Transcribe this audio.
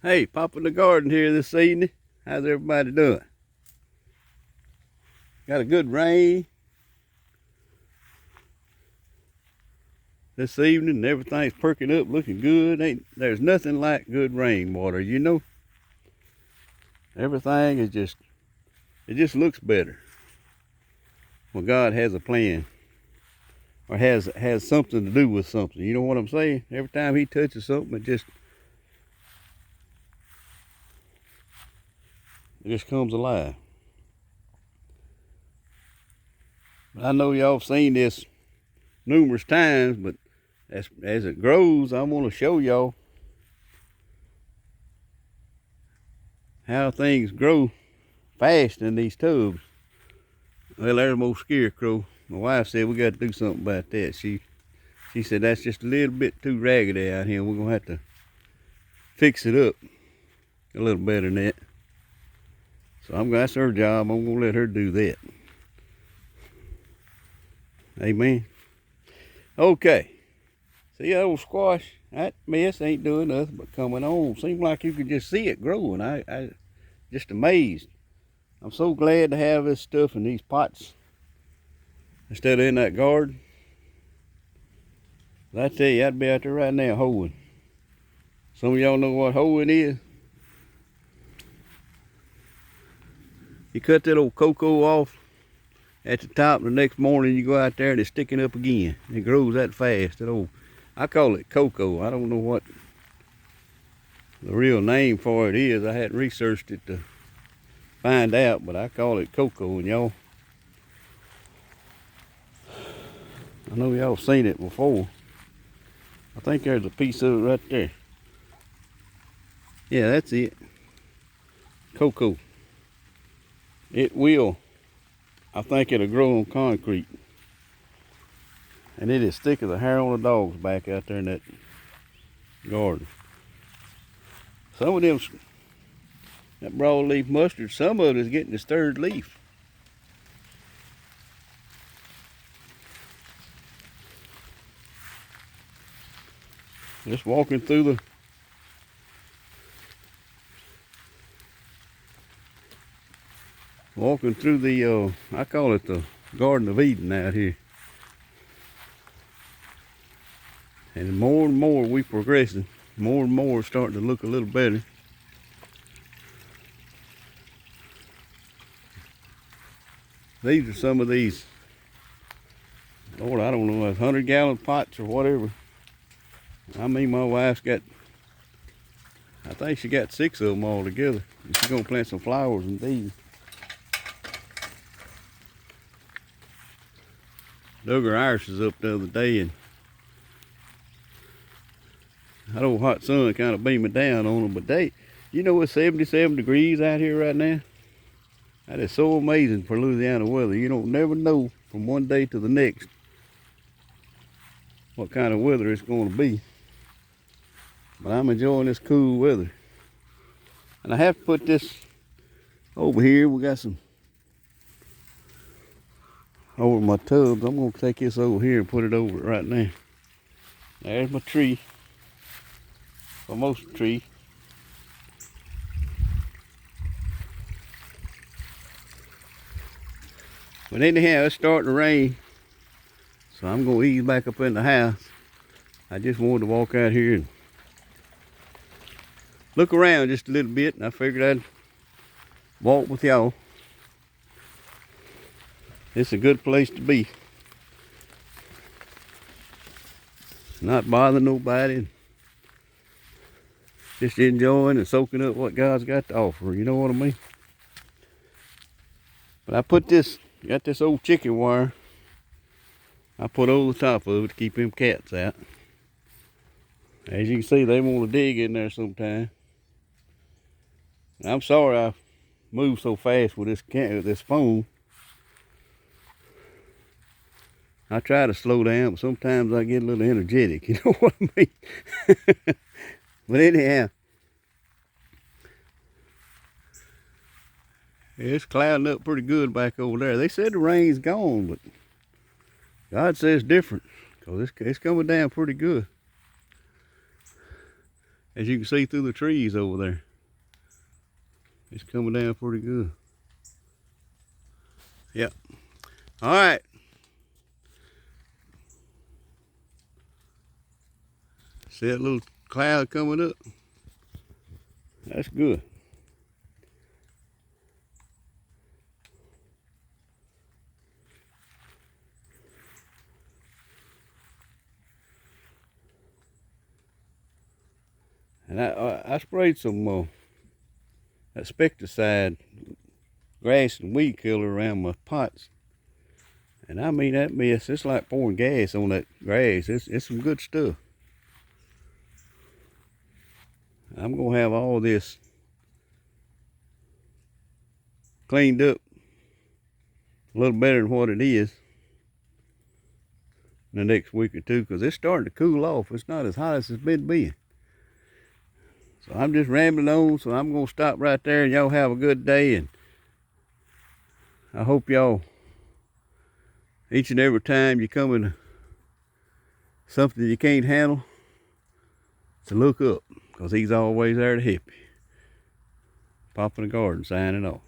Hey, Pop in the garden here this evening. How's everybody doing? Got a good rain this evening and everything's perking up, looking good. There's nothing like good rainwater, you know? Everything is it just looks better. Well, God has a plan or has something to do with something. You know what I'm saying? Every time he touches something, it just comes alive. I know y'all have seen this numerous times, but as it grows, I want to show y'all how things grow fast in these tubs. Well, there's my old scarecrow. My wife said we got to do something about that. She said that's just a little bit too raggedy out here. We're gonna have to fix it up a little better than that. So that's her job. I'm gonna let her do that. Amen. Okay. See that old squash? That mess ain't doing nothing but coming on. Seems like you can just see it growing. I just amazed. I'm so glad to have this stuff in these pots instead of in that garden. But I tell you, I'd be out there right now hoeing. Some of y'all know what hoeing is. You cut that old cocoa off at the top, and the next morning you go out there and it's sticking up again. It grows that fast. I call it cocoa. I don't know what the real name for it is. I hadn't researched it to find out, but I call it cocoa. And y'all, I know y'all seen it before. I think there's a piece of it right there. Yeah, that's it. Cocoa. It will. I think it'll grow on concrete. And it is thick as a hair on a dog's back out there in that garden. Some of them, that broadleaf mustard, some of it is getting its third leaf. Just walking through the I call it the Garden of Eden out here. And more we progressing, more and more starting to look a little better. These are some of these, Lord, I don't know, 100-gallon pots or whatever. I mean, my wife's got, I think she got 6 of them all together. And she's gonna plant some flowers in these. Dug her irises up the other day, and that old hot sun kind of beaming down on them. But you know, it's 77 degrees out here right now. That is so amazing for Louisiana weather. You don't never know from one day to the next what kind of weather it's going to be. But I'm enjoying this cool weather. And I have to put this over here. We got some over my tubs. I'm going to take this over here and put it over it right now. There's my tree. Almost a tree. But anyhow, it's starting to rain. So I'm going to ease back up in the house. I just wanted to walk out here and look around just a little bit. And I figured I'd walk with y'all. It's a good place to be. Not bothering nobody. Just enjoying and soaking up what God's got to offer. You know what I mean? But I got this old chicken wire. I put over the top of it to keep them cats out. As you can see, they want to dig in there sometime. And I'm sorry I moved so fast with this phone. I try to slow down, but sometimes I get a little energetic, you know what I mean? But anyhow, it's clouding up pretty good back over there. They said the rain's gone, but God says different, because it's coming down pretty good. as you can see through the trees over there. It's coming down pretty good. Yep. All right. See that little cloud coming up? That's good. And I sprayed some insecticide, grass and weed killer around my pots. And I mean that mess, it's like pouring gas on that grass. It's some good stuff. I'm gonna have all this cleaned up a little better than what it is in the next week or two, because it's starting to cool off. It's not as hot as it's been being. So I'm just rambling on, so I'm gonna stop right there, and y'all have a good day, and I hope y'all, each and every time you come in something you can't handle, to look up, because he's always there to help you. Papa in the Garden signing off.